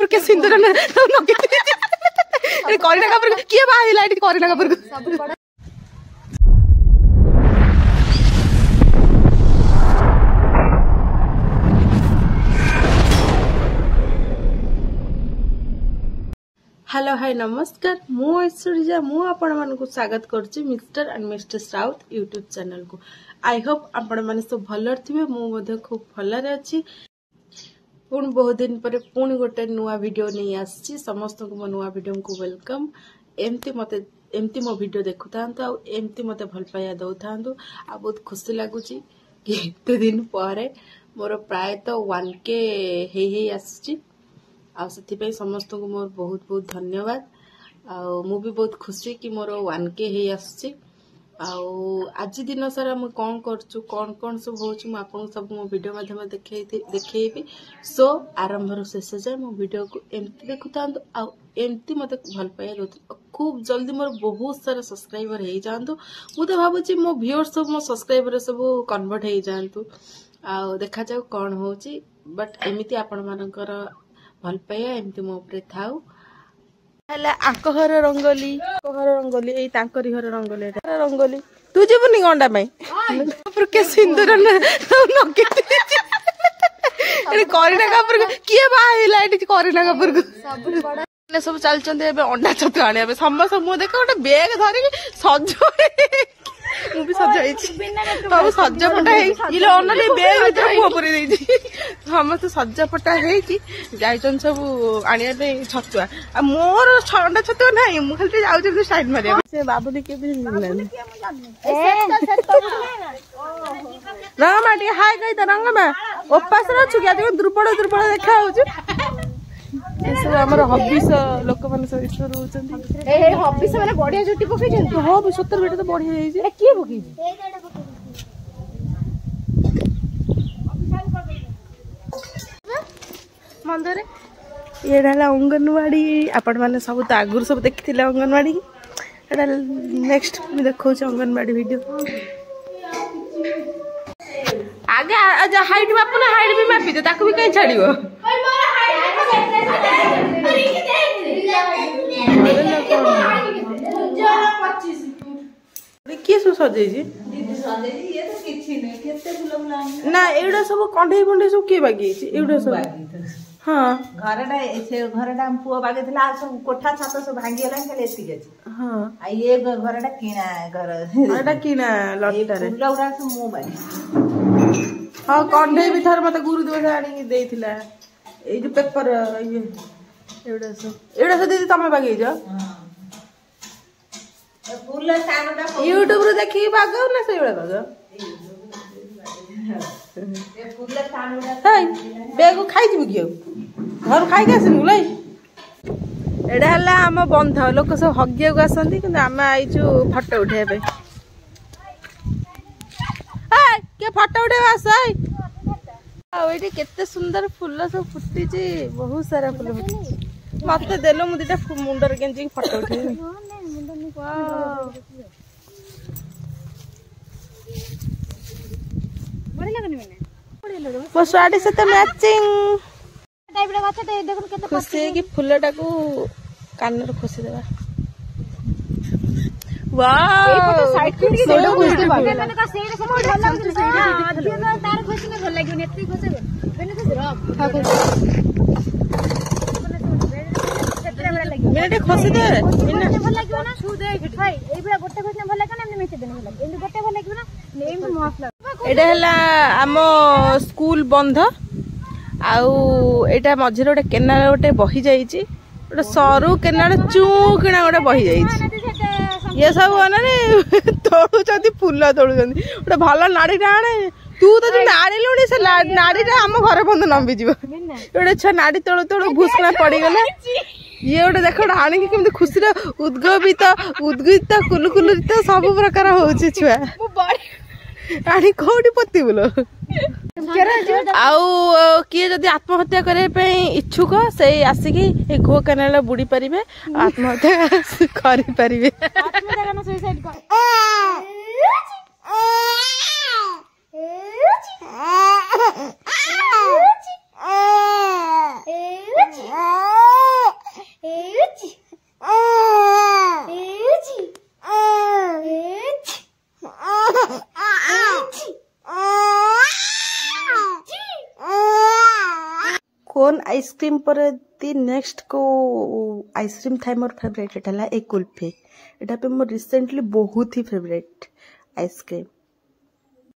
कपूर के सिंदूर न करीना कपूर किए बाहर लाइट करीना कपूर को हेलो हाय नमस्कार मु ऐश्वर्या मु आपण मानकु स्वागत करछि mister and Mrs Raut YouTube channel को। आई होप आपण माने सब भल थिबे मु मध्ये खूब भलरे अछि। पुण बहुत दिन पर पुणी गोटे नुआ वीडियो नहीं आछि। समस्त को मो नुआ वीडियो को वेलकम। एमती मो वीडियो देखु थांतो आ एमती मते भल पाया दउ थांतो आ बहुत खुशी लागुछि कि एते दिन परे मोर प्राय तो 1K हे आछि आ समस्त को मोर बहुत बहुत धन्यवाद। मु भी बहुत खुशी कि मोर 1K हे आछि। आज दिन सारा मु कौन करछु कौन सब होछु मु आपन सब मो वीडियो माध्यम देखैबी। सो आरंभ रो शेष जाय मो वीडियो को एमती देखुतांतो आ एमती मते भल पाया दउ। खूब जल्दी मोर बहुत सारा सब्सक्राइबर हे जांतु। मु तो भाबुची मो व्यूअर्स सब मो सब्सक्राइबर सब कन्वर्ट हे जांतु आ देखा जाऊ कौन होची। बट एमिति आपण मानकर भल पाया एमती मो उपरे थाउ। हेला आंक घर रंगोली एई तांकरी घर रंगोली एटा रंगोली तू जीवनी गंडा में ऊपर के सिंदूर न अरे करीना कपूर किए बाहर लाइट करीना कपूर को सब बड़ा सब चल चंदे एबे अंडा छतु आने समस्त मु देख गोटे बैग धरि सज मु भी सजाई बाबू सजापटा इले अनले बैग भीतर मुह पुरे देई समस्त सजापटा हेकी जाइचन सब आनिया पे छतुआ आ मोर अंडा छतुआ नाही मु खाली जाउ जे स्टाइल मारिया से बाबूली के भी मिलन रंग माटी हाय गई त रंग में उपास र छु क्या दुर्बल देखा हो सब हमर हॉबीज लोक माने सब ईश्वर होचंती ए हॉबीज माने बढ़िया जुटी पकई जंतु हो भी 70 बेटा तो बढ़िया हे जे के पकई मंदरे एडाला अंगनवाड़ी आपण माने सब त आगुर सब देखिथिले अंगनवाड़ी एडा नेक्स्ट मी देखौ छ अंगनवाड़ी वीडियो आगे आज हाइट मापु ना हाइट भी मापी दे ताकू भी कहीं छाड़ियो किए सब सजे ना एड़ा सब कंढे बंडे सब किए बागी एड़ा सब हाँ घरटा पुआ बागे सब कोठा छात सब भांगी गला खाली एतिक अछि हाँ आ ये घरटा किना घर एटा किना लटरे फुलौडा सब मो बागे हाँ कंढे भी थर मते गुरु दोष आनी देइथिला ए जो पेपर ये एड़ा सब दीदी तमे बागे जो फूल सानटा यूट्यूब रे देखि बागो ना सेबा बागो ए फूल सानटा हाय बेगो खाइ जिबु कियो घर खाइ के आसिनु लै एडा हला हम बंध लोक सब हगिया को आसंती किंतु हम आइचु फोटो उठेबे हाय के फोटो उठेबा आसै आ एटी केते सुंदर फूल सब फुटी छी बहुत सारा फूल फुटी मते देलो मु दिटा मुंडर गेंजी फोटो उठेबे वाओ बड़ी लगनी मैंने वो साड़ी से तो मैचिंग टाइप रे गछ ते देखन केते खुशी की फुलटा को कान रे खुशी देबा वाओ ए फोटो साइड के फोटो खुशी बागे मैंने का सेरे से भल लागु सेरे तार खुशी में भल लागियो नेत्री खुशी मैंने तो रब मैंने खुशी दे मैंने भल लागियो ना छु दे भाई ए बेला गोटे खुशी भल लागियो ना हमने मेचे देने भल लागियो एंड गोटे भल लागियो ना नेम तो मस्त लाग एडा हला आम स्कूल बंध आउ एटा मझिर गोटे केनाल गोटे बही जाइछि गोटे सरू केनाल चूकिना गोटे बही जाइछि ये सब माने तोड़ुचंती फूल तोड़ुचंती गोटे भल नाड़ी आणे तू तो जो नाड़ी लुणी से नाड़ी आम घर बंद नंबी जीव गोटे छुआ नाड़ी तोड़ू तोड़ू भूसना पड़गला ये गोटे देख आने की केमती खुशी उद्गित कुलुकुलित सब प्रकार होची छुआ आनी कौटी पति बोलो आउ किए जदि आत्महत्या करे पे इच्छुक से आसिकी ए घो केनाल बुड़ी पारिबे आत्महत्या करि पारिबे आत्महत्या करना सुसाइड कर आइसक्रीम पर दी नेक्स्ट को आइसक्रीम थाए मोर फेवरेट एटा ए कुल्फी एटा पे मोर रिसेंटली बहुत ही फेवरेट आइसक्रीम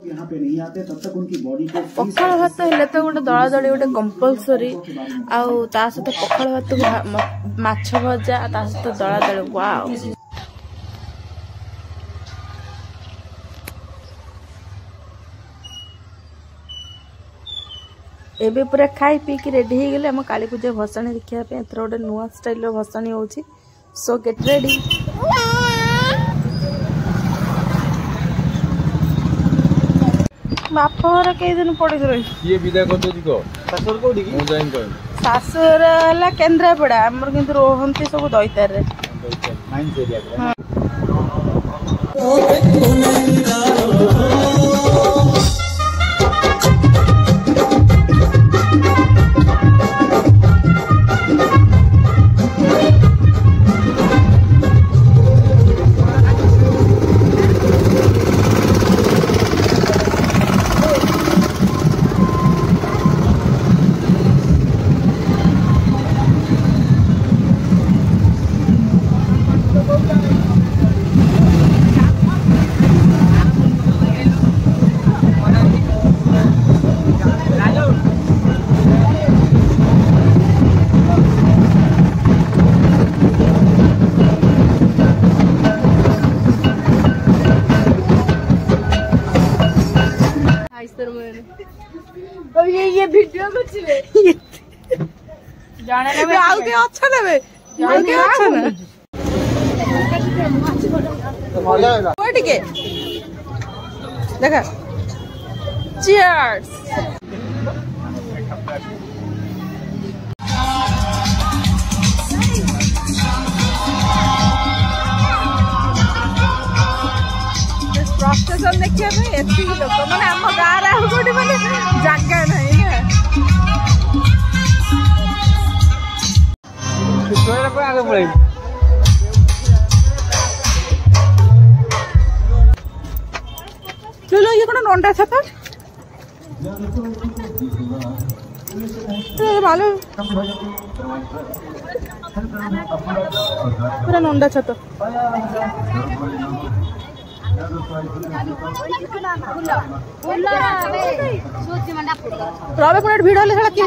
यहाँ पे नहीं आते तब तक उनकी बॉडी को पखाल भात हेले तो गोटे दला दली गोटे कंपलसरी आउ ता सहित पखाल भात माछ भजा ता सहित दला दली वाओ एबे पूरा खाई पी कि रेडी हो गले हम काली पूजा भसाणी देखा एथर गोटे नुआ स्टाइल भसाणी होची सो गेट रेडी बाप घर कई दिन पड़ी रही ये विदा कर दो को सासुर कोडी की मु जाइन कर सासुर हला केन्द्रापड़ा हमर किंतु रोहंती सब दैतार रे माइन एरिया ये वीडियो कुछ ले जाने ना आउ के अच्छा लेबे आउ के अच्छा ना वो ठीक है देखा चीयर्स प्रशासन देखिए एति लोक मैंने आम गाँव आउ गोटे मैंने जगह नहीं चलो ये कौन नंडा छत मालूम पूरा नंडा छत रवे मिनट भिड़ हेल्ला किए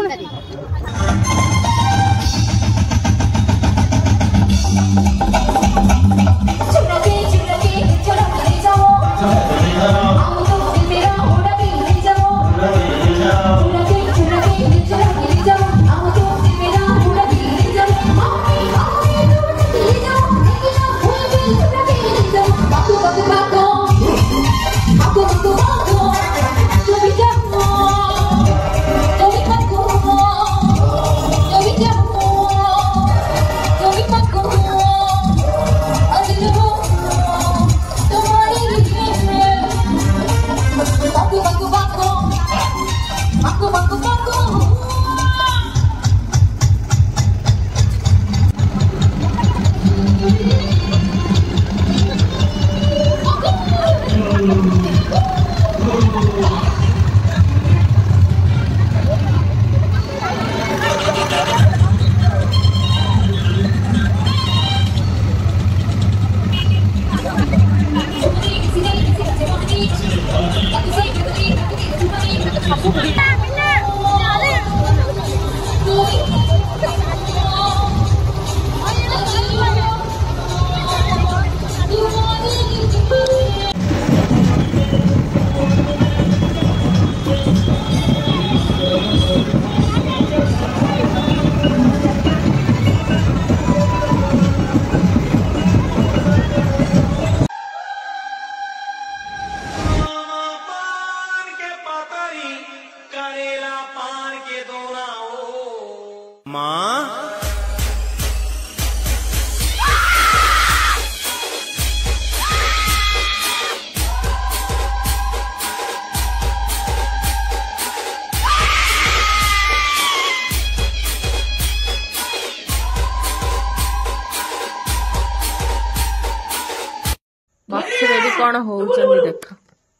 रेडी कौन हो देख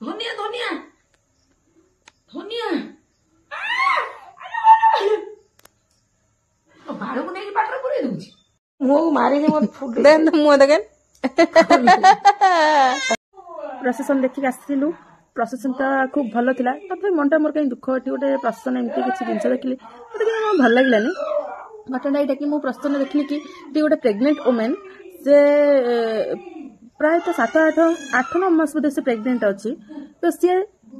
धनिया धनिया धनिया ବାଳକୁ ନେଇକି ପାଟରେ ପୁରେଇ ଦଉଛି ମୁଁ ମାରିନି ମୋର ଦେନ୍ ମୁଁ ଦେଖେନ୍ ପ୍ରସେସନ ଦେଖିକି ଆସିଥିଲୁ। ପ୍ରସେସନ ଟା ଖୁବ ଭଲ ଥିଲା। ତଥାପି ମନଟା ମୋର କାହିଁ ଦୁଃଖ ଏଠି ଗୋଟେ ପ୍ରସେସନ ଏମିତି କିଛି ଜିନିଷ ଦେଖିଲି ମତେ କିନ୍ତୁ ଭଲ ଲାଗିଲାନି। ଘଟଣା ଏଇଟା କି ମୁଁ ପ୍ରସେସନ ଦେଖିଲି କି ଏଠି ଗୋଟେ ପ୍ରେଗନେଣ୍ଟ ଓମେନ୍ ସେ ପ୍ରାୟତଃ 7-8 ମାସ ବୋଧେ ସେ ପ୍ରେଗନେଣ୍ଟ ଅଛି। ତ ସିଏ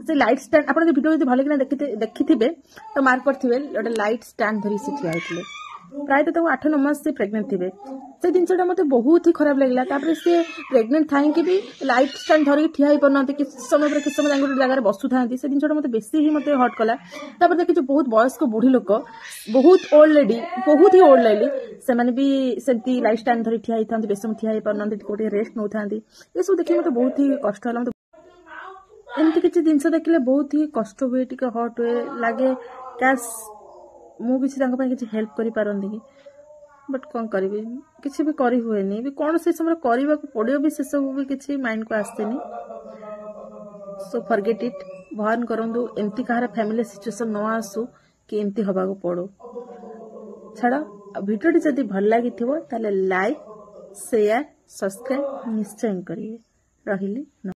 ସେ ଲାଇଟ୍ ଷ୍ଟାଣ୍ଡ ଆପଣ ଭିଡ଼ିଓ ଯଦି ଭଲ କିନା ଦେଖିଥିବେ ତ ମାର୍କ କରିଥିବେ ଗୋଟେ ଲାଇଟ୍ ଷ୍ଟାଣ୍ଡ ଧରି ସେ ଠିଆ ହେଇଥିଲେ। ପ୍ରାୟତଃ ତାକୁ 8-9 ମାସ ସେ ପ୍ରେଗନେଣ୍ଟ ଥିବେ। ସେ ଜିନିଷଟା ମତେ ବହୁତ ହି ଖରାପ ଲାଗିଲା। ତାପରେ ସେ ପ୍ରେଗନେଣ୍ଟ ଥାଇକି ବି ଲାଇଟ୍ ଷ୍ଟାଣ୍ଡ ଧରିକି ଠିଆ ହେଇପାରୁନାହାନ୍ତି। କିଛି ସମୟ ଯାଇକି ଗୋଟେ ଜାଗାରେ ବସୁଥାନ୍ତି। ସେ ଜିନିଷଟା ମତେ ବେଶୀ ହିଁ ମତେ ହଟ୍ କଲା। ତାପରେ ଦେଖିଛୁ ବହୁତ ବୟସ୍କ ବୁଢୀ ଲୋକ ବହୁତ ଓଲ୍ଡ ଲେଡି ବହୁତ ହି ଓଲ୍ଡ ଲେଡି ସେମାନେ ବି ସେମିତି ଲାଇଟ୍ ଷ୍ଟାଣ୍ଡ ଧରି ଠିଆ ହେଇଥାନ୍ତି। ବେଶୀ ସମୟ ଠିଆ ହେଇପାରୁନାହାନ୍ତି। ଟିକେ ରେଷ୍ଟ ନେଉଥାନ୍ତି। ଏସବୁ ଦେଖିକି ମତେ ବହୁତ ହି କଷ୍ଟ ହେଲା। ଏମିତି କିଛି ଜିନିଷ ଦେଖିଲେ ବହୁତ ହି କଷ୍ଟ ହୁଏ ଟିକେ ହଟ୍ ହୁଏ ଲାଗେ କ୍ୟାସ୍ ମୁଁ କିଛି ତାଙ୍କ ପାଇଁ କିଛି ହେଲ୍ପ କରିପାରନ୍ତି କି ବଟ୍ କ'ଣ କରିବି କିଛି ବି କରି ହୁଏନି ବି କ'ଣ ସେ ସମୟରେ କରିବାକୁ ପଡ଼ିବ ବି ସେସବୁ ବି କିଛି ମାଇଣ୍ଡକୁ ଆସେନି। ସୋ ଫରଗେଟ୍ ଇଟ୍। ଭଗବାନ କରନ୍ତୁ ଏମିତି କାହାର ଫ୍ୟାମିଲି ସିଚୁଏସନ୍ ନ ଆସୁ କି ଏମିତି ହବାକୁ ପଡ଼ୁ। ଛାଡ଼ ଭିଡ଼ିଓଟି ଯଦି ଭଲ ଲାଗିଥିବ ତାହେଲେ ଲାଇକ୍ ସେୟାର ସବସ୍କ୍ରାଇବ୍ ନିଶ୍ଚୟ କରିବେ। ରହିଲି।